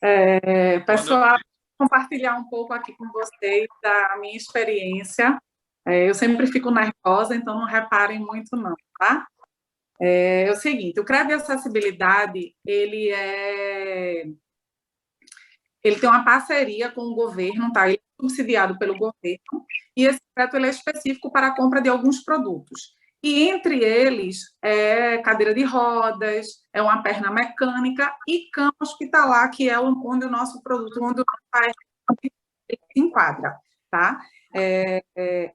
Boa Pessoal, noite. compartilhar um pouco aqui com vocês da minha experiência. Eu sempre fico nervosa, então não reparem muito não, tá? É o seguinte, o crédito de acessibilidade, ele tem uma parceria com o governo, tá? Ele é subsidiado pelo governo, e esse crédito ele é específico para a compra de alguns produtos. E entre eles é cadeira de rodas, é uma perna mecânica e cama hospitalar, que é onde o nosso produto, onde o nosso se enquadra, tá?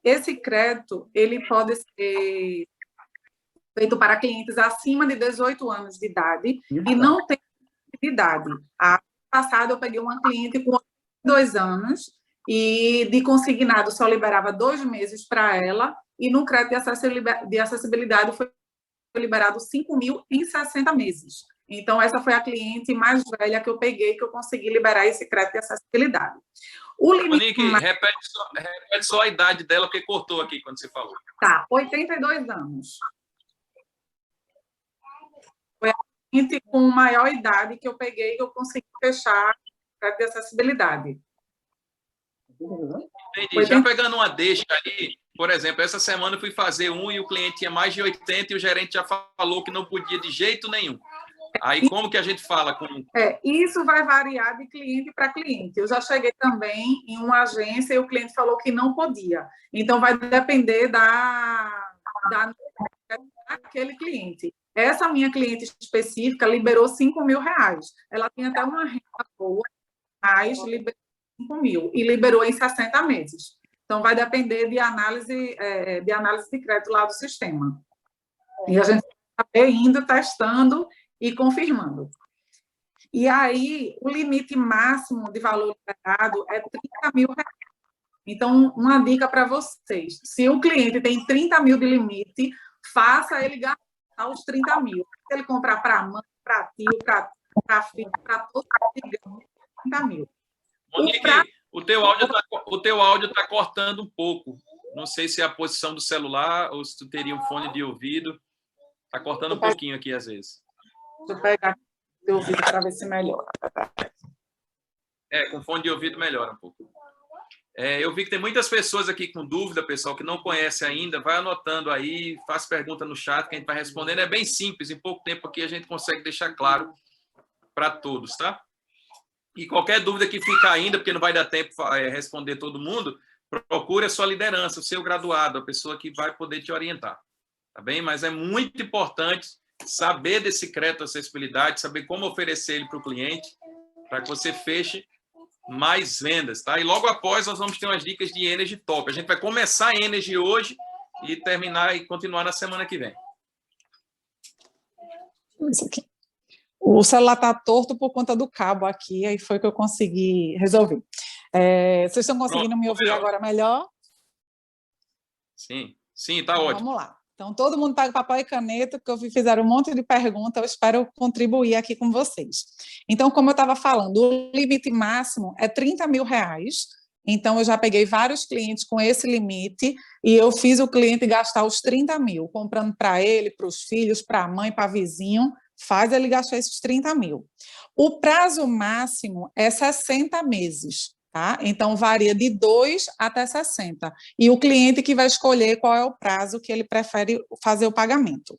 Esse crédito, ele pode ser feito para clientes acima de 18 anos de idade e não tem idade. Ano passado, eu peguei uma cliente com 2 anos e de consignado só liberava 2 meses para ela e no crédito de acessibilidade foi liberado 5 mil em 60 meses. Então, essa foi a cliente mais velha que eu peguei, que eu consegui liberar esse crédito de acessibilidade. O limite... Monique, repete só a idade dela, porque cortou aqui quando você falou. Tá, 82 anos. Foi a cliente com maior idade que eu peguei, que eu consegui fechar o crédito de acessibilidade. Entendi. Já pegando uma deixa aí, por exemplo, essa semana eu fui fazer um e o cliente tinha mais de 80 e o gerente já falou que não podia de jeito nenhum. Aí como que a gente fala com... Isso vai variar de cliente para cliente. Eu já cheguei também em uma agência e o cliente falou que não podia. Então, vai depender daquele cliente. Essa minha cliente específica liberou 5 mil reais. Ela tinha até uma renda boa, mas liberou 5 mil e liberou em 60 meses. Então, vai depender de análise de crédito lá do sistema. E a gente vai indo, testando e confirmando. E aí, o limite máximo de valor liberado é 30 mil reais. Então, uma dica para vocês: se o cliente tem 30 mil de limite, faça ele gastar os 30 mil. Se ele comprar para mãe, para tio, para filho, para todos, 30 mil. Monique, o teu áudio tá cortando um pouco. Não sei se é a posição do celular ou se tu teria um fone de ouvido. Está cortando um pouquinho aqui, às vezes. Deixa eu pegar o ouvido para ver se melhora. Com fone de ouvido melhora um pouco. Eu vi que tem muitas pessoas aqui com dúvida, pessoal, que não conhece ainda. Vai anotando aí, faz pergunta no chat que a gente vai respondendo. É bem simples, em pouco tempo aqui a gente consegue deixar claro para todos, tá? E qualquer dúvida que ficar ainda, porque não vai dar tempo responder todo mundo, procure a sua liderança, o seu graduado, a pessoa que vai poder te orientar, tá bem? Mas é muito importante saber desse crédito de acessibilidade, saber como oferecer ele para o cliente, para que você feche mais vendas, tá? E logo após nós vamos ter umas dicas de Energy Top. A gente vai começar a Energy hoje e terminar e continuar na semana que vem. Isso aqui. O celular está torto por conta do cabo aqui, aí foi que eu consegui resolver. Vocês estão conseguindo me ouvir agora melhor? Sim, está ótimo. Vamos lá. Então, todo mundo pega papel e caneta, porque fizeram um monte de perguntas, eu espero contribuir aqui com vocês. Então, como eu estava falando, o limite máximo é 30 mil reais, então eu já peguei vários clientes com esse limite e eu fiz o cliente gastar os 30 mil, comprando para ele, para os filhos, para a mãe, para vizinho, faz ele gastar esses 30 mil. O prazo máximo é 60 meses. Tá? Então, varia de 2 até 60. E o cliente que vai escolher qual é o prazo que ele prefere fazer o pagamento.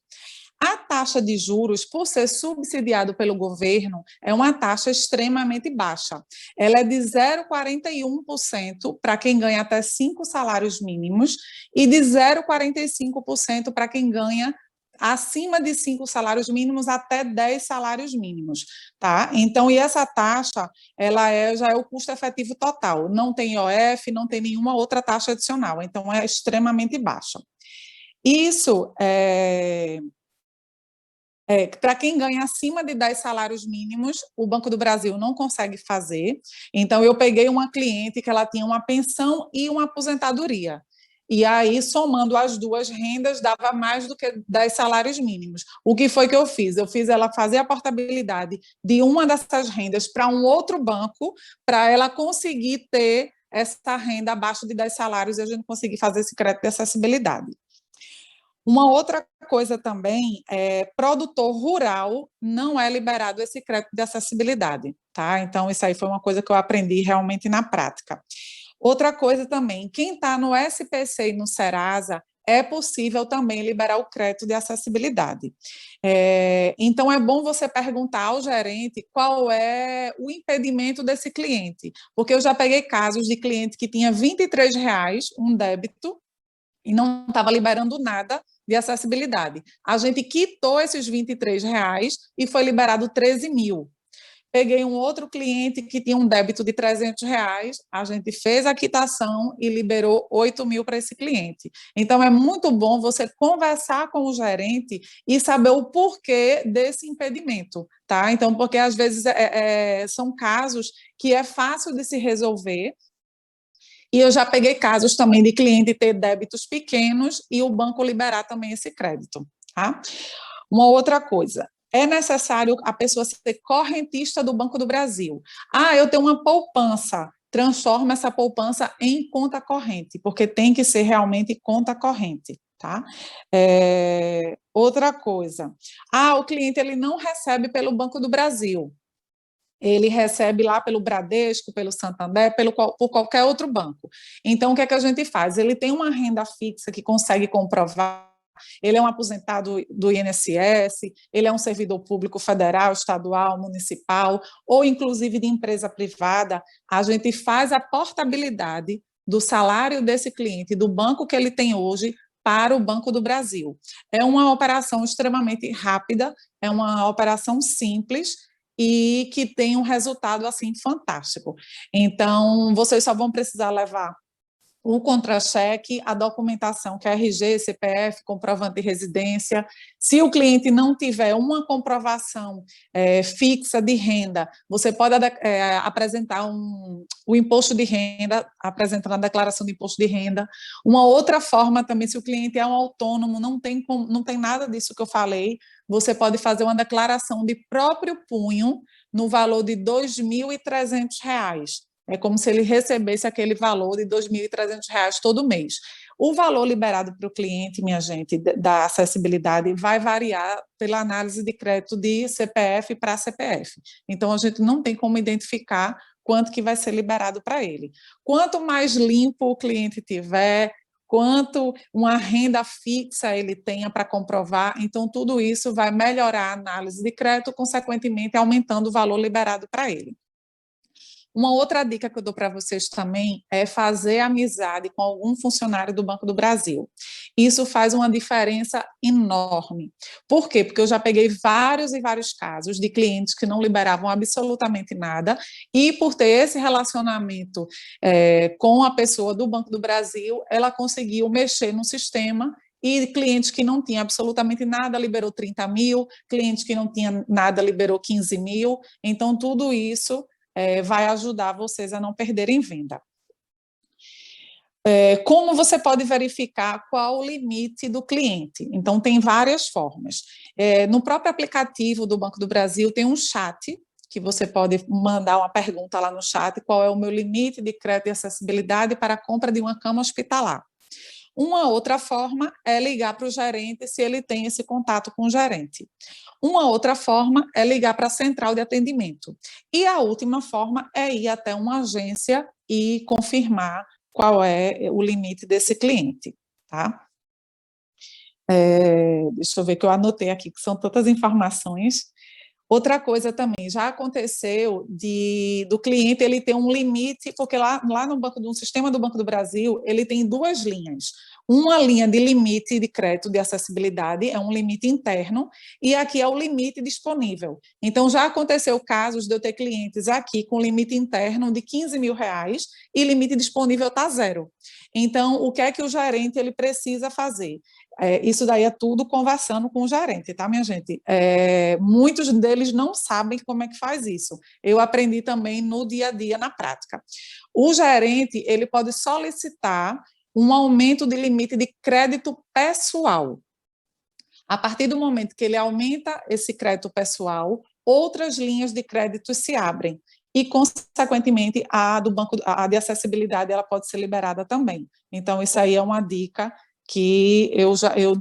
A taxa de juros, por ser subsidiado pelo governo, é uma taxa extremamente baixa. Ela é de 0,41% para quem ganha até 5 salários mínimos e de 0,45% para quem ganha acima de 5 salários mínimos até 10 salários mínimos, tá? Então, e essa taxa, ela já é o custo efetivo total, não tem IOF, não tem nenhuma outra taxa adicional, então é extremamente baixa. Isso para quem ganha acima de 10 salários mínimos, o Banco do Brasil não consegue fazer, então eu peguei uma cliente que ela tinha uma pensão e uma aposentadoria, e aí, somando as duas rendas, dava mais do que 10 salários mínimos. O que foi que eu fiz? Eu fiz ela fazer a portabilidade de uma dessas rendas para um outro banco, para ela conseguir ter essa renda abaixo de 10 salários e a gente conseguir fazer esse crédito de acessibilidade. Uma outra coisa também, produtor rural não é liberado esse crédito de acessibilidade, tá? Então, isso aí foi uma coisa que eu aprendi realmente na prática. Outra coisa também, quem está no SPC e no Serasa, é possível também liberar o crédito de acessibilidade. Então, é bom você perguntar ao gerente qual é o impedimento desse cliente, porque eu já peguei casos de cliente que tinha R$ 23 um débito e não estava liberando nada de acessibilidade. A gente quitou esses R$ 23 e foi liberado 13 mil. Peguei um outro cliente que tinha um débito de R$ 300, a gente fez a quitação e liberou 8 mil para esse cliente. Então, é muito bom você conversar com o gerente e saber o porquê desse impedimento, tá? Então, porque às vezes são casos que é fácil de se resolver, e eu já peguei casos também de cliente ter débitos pequenos e o banco liberar também esse crédito, tá? Uma outra coisa, é necessário a pessoa ser correntista do Banco do Brasil. Eu tenho uma poupança, transforma essa poupança em conta corrente, porque tem que ser realmente conta corrente, tá? Outra coisa, o cliente ele não recebe pelo Banco do Brasil, ele recebe lá pelo Bradesco, pelo Santander, por qualquer outro banco. Então, o que é que a gente faz? Ele tem uma renda fixa que consegue comprovar, ele é um aposentado do INSS, ele é um servidor público federal, estadual, municipal, ou inclusive de empresa privada, a gente faz a portabilidade do salário desse cliente, do banco que ele tem hoje, para o Banco do Brasil. É uma operação extremamente rápida, é uma operação simples, e que tem um resultado assim fantástico. Então, vocês só vão precisar levar o contra-cheque, a documentação, que é RG, CPF, comprovante de residência. Se o cliente não tiver uma comprovação fixa de renda, você pode apresentar o imposto de renda, apresentando a declaração de imposto de renda. Uma outra forma também, se o cliente é um autônomo, não tem nada disso que eu falei, você pode fazer uma declaração de próprio punho no valor de R$ 2.300. É como se ele recebesse aquele valor de R$ 2.300 todo mês. O valor liberado para o cliente, minha gente, da acessibilidade, vai variar pela análise de crédito de CPF para CPF. Então, a gente não tem como identificar quanto que vai ser liberado para ele. Quanto mais limpo o cliente tiver, quanto uma renda fixa ele tenha para comprovar, então tudo isso vai melhorar a análise de crédito, consequentemente aumentando o valor liberado para ele. Uma outra dica que eu dou para vocês também é fazer amizade com algum funcionário do Banco do Brasil. Isso faz uma diferença enorme. Por quê? Porque eu já peguei vários e vários casos de clientes que não liberavam absolutamente nada e por ter esse relacionamento com a pessoa do Banco do Brasil, ela conseguiu mexer no sistema e clientes que não tinham absolutamente nada liberou 30 mil, clientes que não tinham nada liberou 15 mil, então tudo isso vai ajudar vocês a não perderem venda. Como você pode verificar qual o limite do cliente? Então, tem várias formas. No próprio aplicativo do Banco do Brasil tem um chat, que você pode mandar uma pergunta lá no chat, qual é o meu limite de crédito e acessibilidade para a compra de uma cama hospitalar. Uma outra forma é ligar para o gerente, se ele tem esse contato com o gerente. Uma outra forma é ligar para a central de atendimento. E a última forma é ir até uma agência e confirmar qual é o limite desse cliente, tá? Deixa eu ver que eu anotei aqui, que são tantas informações. Outra coisa também, já aconteceu do cliente ele ter um limite, porque lá no sistema do Banco do Brasil, ele tem duas linhas. Uma linha de limite de crédito de acessibilidade, é um limite interno, e aqui é o limite disponível. Então, já aconteceu casos de eu ter clientes aqui com limite interno de R$ 15 mil e limite disponível está zero. Então, o que é que o gerente ele precisa fazer? Isso daí é tudo conversando com o gerente, tá, minha gente? Muitos deles não sabem como é que faz isso. Eu aprendi também no dia a dia, na prática. O gerente, ele pode solicitar um aumento de limite de crédito pessoal. A partir do momento que ele aumenta esse crédito pessoal, outras linhas de crédito se abrem e, consequentemente, a de acessibilidade ela pode ser liberada também. Então, isso aí é uma dica que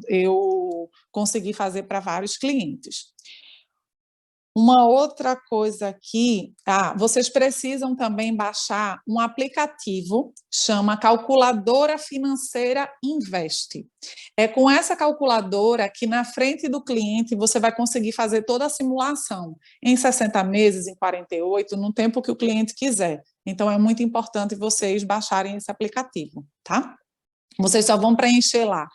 eu consegui fazer para vários clientes. Uma outra coisa aqui, vocês precisam também baixar um aplicativo, chama Calculadora Financeira Invest. É com essa calculadora que na frente do cliente você vai conseguir fazer toda a simulação, em 60 meses, em 48, no tempo que o cliente quiser. Então, é muito importante vocês baixarem esse aplicativo, tá? Vocês só vão preencher lá.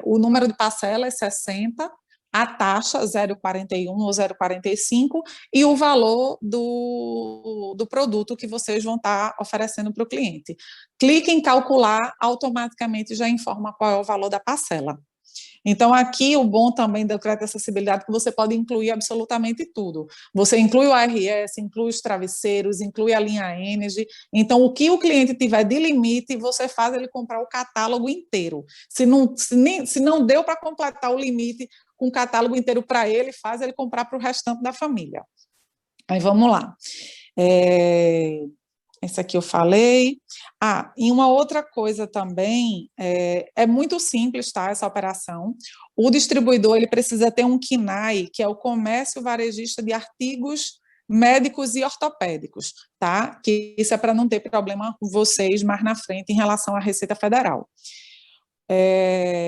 O número de parcela é 60, a taxa 0,41 ou 0,45 e o valor do produto que vocês vão estar oferecendo para o cliente. Clique em calcular, automaticamente já informa qual é o valor da parcela. Então, aqui o bom também do crédito de acessibilidade é que você pode incluir absolutamente tudo. Você inclui o ARS, inclui os travesseiros, inclui a linha Energy. Então, o que o cliente tiver de limite, você faz ele comprar o catálogo inteiro. Se não deu para completar o limite com o catálogo inteiro para ele, faz ele comprar para o restante da família. Aí, vamos lá. Esse aqui eu falei. E uma outra coisa também, é muito simples, tá, essa operação. O distribuidor ele precisa ter um CNAE, que é o Comércio Varejista de Artigos Médicos e Ortopédicos, tá? Que isso é para não ter problema com vocês mais na frente em relação à Receita Federal.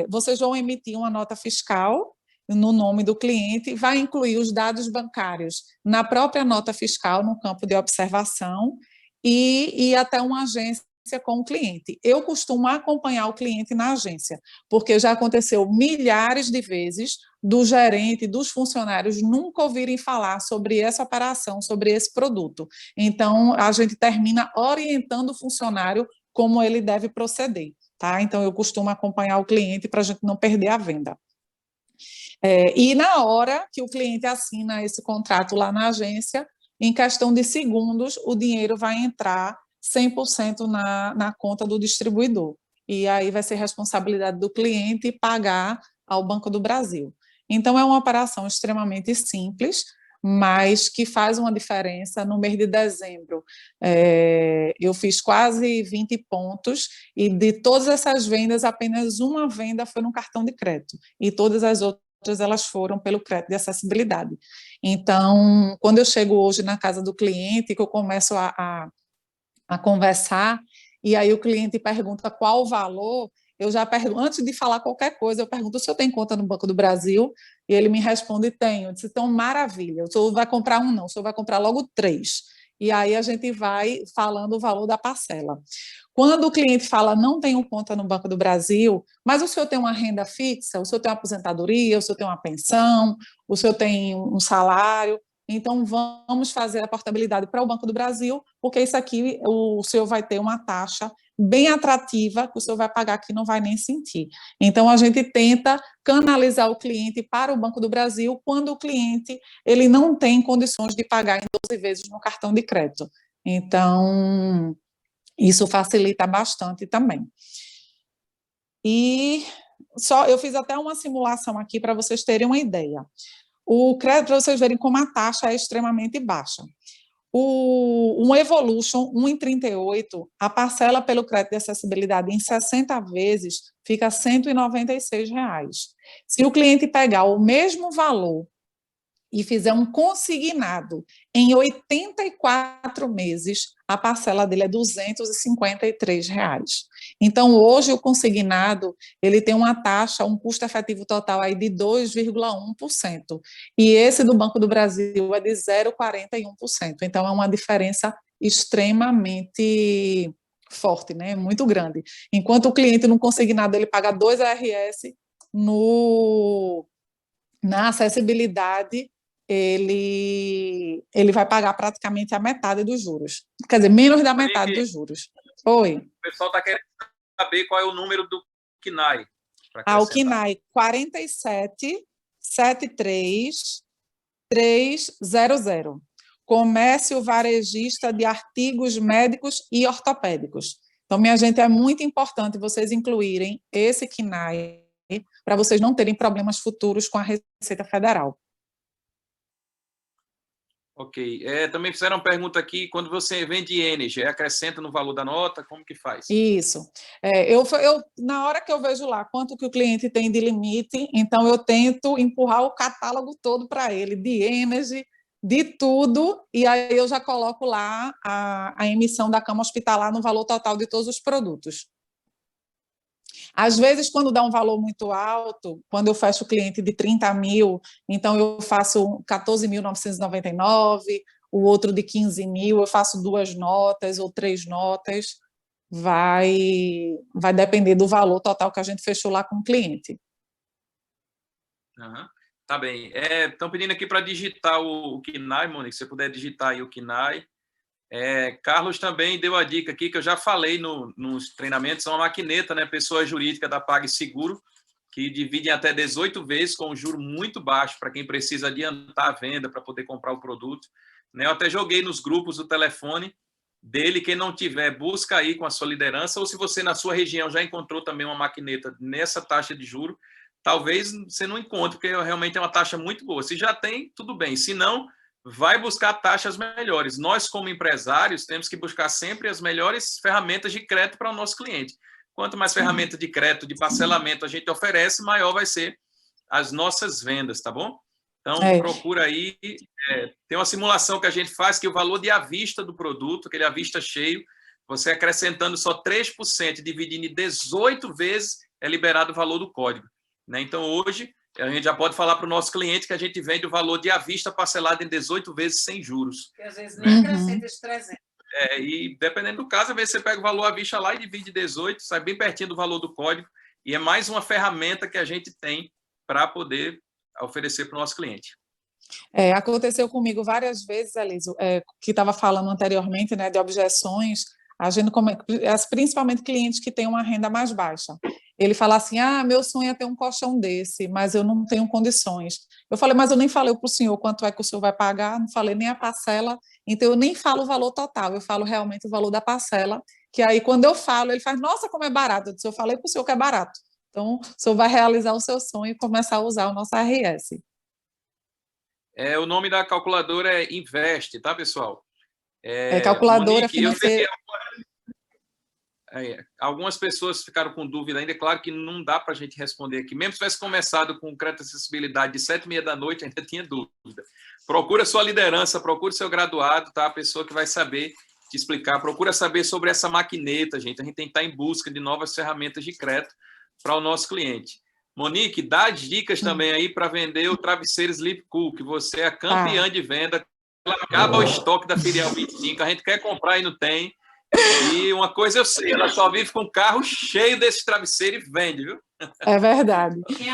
Vocês vão emitir uma nota fiscal no nome do cliente, vai incluir os dados bancários na própria nota fiscal, no campo de observação, e ir até uma agência com o cliente. Eu costumo acompanhar o cliente na agência, porque já aconteceu milhares de vezes do gerente, dos funcionários nunca ouvirem falar sobre essa operação, sobre esse produto. Então, a gente termina orientando o funcionário como ele deve proceder, tá? Então, eu costumo acompanhar o cliente para a gente não perder a venda. E na hora que o cliente assina esse contrato lá na agência, em questão de segundos, o dinheiro vai entrar 100% na conta do distribuidor. E aí vai ser responsabilidade do cliente pagar ao Banco do Brasil. Então, é uma operação extremamente simples, mas que faz uma diferença. No mês de dezembro, eu fiz quase 20 pontos, e de todas essas vendas, apenas uma venda foi no cartão de crédito, e todas as outras elas foram pelo crédito de acessibilidade. Então, quando eu chego hoje na casa do cliente, que eu começo a conversar, e aí o cliente pergunta qual o valor, eu já pergunto, antes de falar qualquer coisa, eu pergunto: o senhor tem conta no Banco do Brasil? E ele me responde: tenho. Eu disse: então, maravilha, o senhor vai comprar um não, o senhor vai comprar logo 3. E aí a gente vai falando o valor da parcela. Quando o cliente fala: não tenho conta no Banco do Brasil, mas o senhor tem uma renda fixa, o senhor tem uma aposentadoria, o senhor tem uma pensão, o senhor tem um salário, então vamos fazer a portabilidade para o Banco do Brasil, porque isso aqui o senhor vai ter uma taxa bem atrativa, que o senhor vai pagar que não vai nem sentir. Então, a gente tenta canalizar o cliente para o Banco do Brasil quando o cliente ele não tem condições de pagar em 12 vezes no cartão de crédito. Então, isso facilita bastante também. E eu fiz até uma simulação aqui para vocês terem uma ideia. O crédito, para vocês verem como a taxa é extremamente baixa. Um Evolution 1,38, a parcela pelo crédito de acessibilidade em 60 vezes fica R$ 196. Se o cliente pegar o mesmo valor e fizer um consignado em 84 meses, a parcela dele é R$ 253. Então, hoje, o consignado ele tem uma taxa, um custo efetivo total aí de 2,1%. E esse do Banco do Brasil é de 0,41%. Então, é uma diferença extremamente forte, né? Muito grande. Enquanto o cliente no consignado ele paga 2 ARS, na acessibilidade ele vai pagar praticamente a metade dos juros. Quer dizer, menos da metade dos juros. Oi. O pessoal está querendo saber qual é o número do CNAE. O CNAE 4773300. Comércio Varejista de Artigos Médicos e Ortopédicos. Então, minha gente, é muito importante vocês incluírem esse CNAE para vocês não terem problemas futuros com a Receita Federal. Ok. Também fizeram uma pergunta aqui: quando você vende Energy, acrescenta no valor da nota? Como que faz? Isso. Na hora que eu vejo lá quanto que o cliente tem de limite, então eu tento empurrar o catálogo todo para ele, de Energy, de tudo, e aí eu já coloco lá a emissão da cama hospitalar no valor total de todos os produtos. Às vezes, quando dá um valor muito alto, quando eu fecho o cliente de 30 mil, então eu faço 14.999, o outro de 15 mil, eu faço 2 notas ou 3 notas, vai depender do valor total que a gente fechou lá com o cliente. Uhum. Tá bem. Estão pedindo aqui para digitar o KINAI, Mônica, se você puder digitar aí o KINAI. Carlos também deu a dica aqui, que eu já falei nos treinamentos, é uma maquineta, né, pessoa jurídica da PagSeguro, que divide em até 18 vezes com um juro muito baixo para quem precisa adiantar a venda para poder comprar o produto. Né, eu até joguei nos grupos o telefone dele, quem não tiver, busca aí com a sua liderança, ou se você na sua região já encontrou também uma maquineta nessa taxa de juro, talvez você não encontre, porque realmente é uma taxa muito boa. Se já tem, tudo bem. Se não, vai buscar taxas melhores. Nós, como empresários, temos que buscar sempre as melhores ferramentas de crédito para o nosso cliente. Quanto mais ferramentas de crédito, de parcelamento a gente oferece, maior vai ser as nossas vendas, tá bom? Então, procura aí. Tem uma simulação que a gente faz que o valor de à vista do produto, aquele à vista cheio, você acrescentando só 3%, dividindo em 18 vezes, é liberado o valor do código. Né? Então, hoje, a gente já pode falar para o nosso cliente que a gente vende o valor de à vista parcelado em 18 vezes sem juros. Que às vezes nem acrescenta esses 300. E dependendo do caso, às vezes você pega o valor à vista lá e divide 18, sai bem pertinho do valor do código, e é mais uma ferramenta que a gente tem para poder oferecer para o nosso cliente. Aconteceu comigo várias vezes, Elísio, que estava falando anteriormente, né, de objeções, a gente, principalmente clientes que têm uma renda mais baixa. Ele fala assim, meu sonho é ter um colchão desse, mas eu não tenho condições. Eu falei, mas eu nem falei para o senhor quanto é que o senhor vai pagar, não falei nem a parcela, então eu nem falo o valor total, eu falo realmente o valor da parcela, que aí quando eu falo, ele faz, nossa, como é barato. Eu disse, eu falei para o senhor que é barato. Então, o senhor vai realizar o seu sonho e começar a usar o nosso RS. O nome da calculadora é Invest, tá, pessoal? Calculadora Monique, financeira. Algumas pessoas ficaram com dúvida ainda. É claro que não dá para a gente responder aqui. Mesmo se tivesse começado com crédito de acessibilidade de 7h30 da noite, ainda tinha dúvida. Procura sua liderança, procura seu graduado, tá? A pessoa que vai saber te explicar. Procura saber sobre essa maquineta, gente. A gente tem que estar em busca de novas ferramentas de crédito para o nosso cliente. Monique, dá dicas também aí para vender o travesseiro Sleep Cool, que você é campeã de venda. Acaba o estoque da Filial 25, a gente quer comprar e não tem. E uma coisa eu sei, ela só vive com um carro cheio desse travesseiro e vende, viu? É verdade. Quem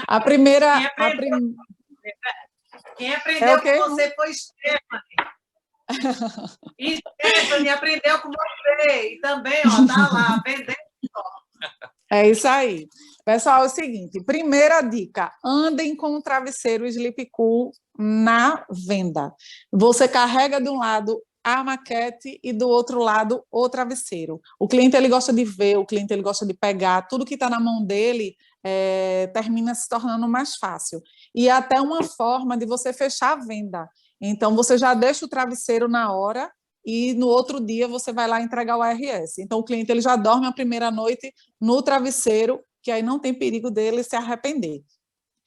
aprendeu com você foi Stephanie. E Stephanie aprendeu com você. E também, tá lá, vendendo. É isso aí. Pessoal, é o seguinte, primeira dica, andem com o travesseiro Sleep Cool na venda. Você carrega de um lado a maquete e do outro lado o travesseiro. O cliente ele gosta de ver, o cliente ele gosta de pegar, tudo que está na mão dele termina se tornando mais fácil. E até uma forma de você fechar a venda. Então, você já deixa o travesseiro na hora e no outro dia você vai lá entregar o RS. Então, o cliente ele já dorme a primeira noite no travesseiro, que aí não tem perigo dele se arrepender.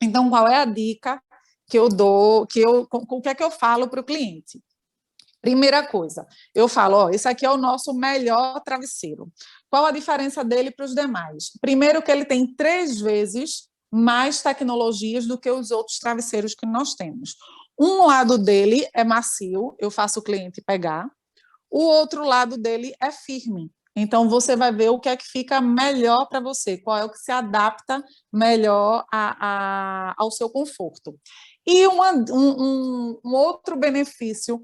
Então, qual é a dica que eu dou, o que é que eu falo para o cliente? Primeira coisa, eu falo, esse aqui é o nosso melhor travesseiro. Qual a diferença dele para os demais? Primeiro que ele tem 3 vezes mais tecnologias do que os outros travesseiros que nós temos. Um lado dele é macio, eu faço o cliente pegar. O outro lado dele é firme. Então, você vai ver o que é que fica melhor para você, qual é o que se adapta melhor ao seu conforto. E um outro benefício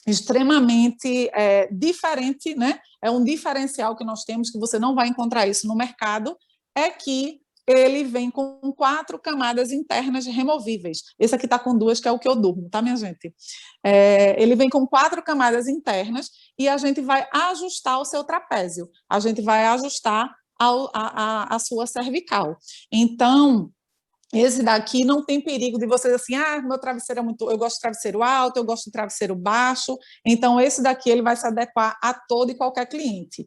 extremamente diferente, né? É um diferencial que nós temos, que você não vai encontrar isso no mercado, é que ele vem com 4 camadas internas removíveis. Esse aqui está com 2, que é o que eu durmo, tá, minha gente? Ele vem com 4 camadas internas e a gente vai ajustar o seu trapézio, a gente vai ajustar a sua cervical. Então, esse daqui não tem perigo de você assim, meu travesseiro é muito, eu gosto de travesseiro alto, eu gosto de travesseiro baixo, então esse daqui ele vai se adequar a todo e qualquer cliente.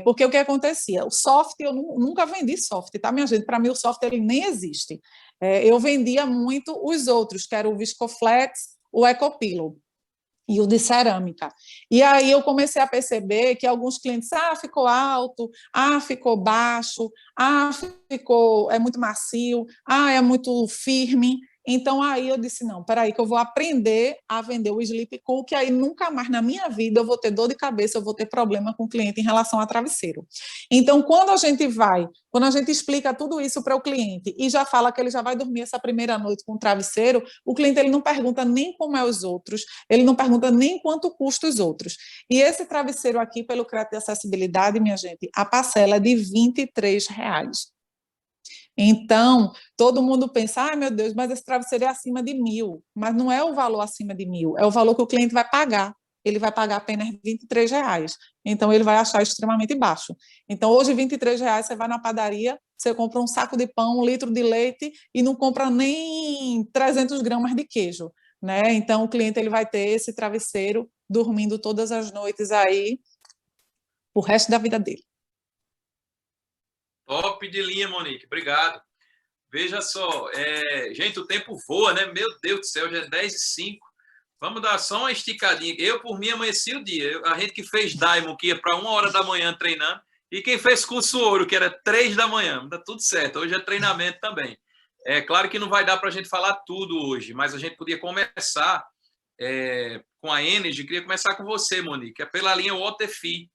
Porque o que acontecia? O soft, eu nunca vendi soft, tá, minha gente? Para mim o soft ele nem existe. Eu vendia muito os outros, que era o Viscoflex, o Ecopilo e o de cerâmica. E aí eu comecei a perceber que alguns clientes, ficou alto, ficou baixo, é muito macio, é muito firme. Então, aí eu disse, não, peraí, que eu vou aprender a vender o Sleep Cool, que aí nunca mais na minha vida eu vou ter dor de cabeça, eu vou ter problema com o cliente em relação a travesseiro. Então, quando a gente explica tudo isso para o cliente e já fala que ele já vai dormir essa primeira noite com o travesseiro, o cliente ele não pergunta nem como é os outros, ele não pergunta nem quanto custa os outros. E esse travesseiro aqui, pelo crédito de acessibilidade, minha gente, a parcela é de R$23. Então, todo mundo pensa, meu Deus, mas esse travesseiro é acima de 1.000. Mas não é o valor acima de 1.000, é o valor que o cliente vai pagar. Ele vai pagar apenas R$23. Então, ele vai achar extremamente baixo. Então, hoje, R$23, você vai na padaria, você compra um saco de pão, 1 litro de leite e não compra nem 300 gramas de queijo, né? Então, o cliente ele vai ter esse travesseiro dormindo todas as noites aí, o resto da vida dele. Top de linha, Monique. Obrigado. Veja só, gente, o tempo voa, né? Meu Deus do céu, já é 10h05. Vamos dar só uma esticadinha. Eu, por mim, amanheci o dia. A gente que fez Diamond, que ia para 1h da manhã treinando, e quem fez curso ouro, que era 3 da manhã. Tá tudo certo. Hoje é treinamento também. É claro que não vai dar para a gente falar tudo hoje, mas a gente podia começar com a Energy. Queria começar com você, Monique, é pela linha Waterfee.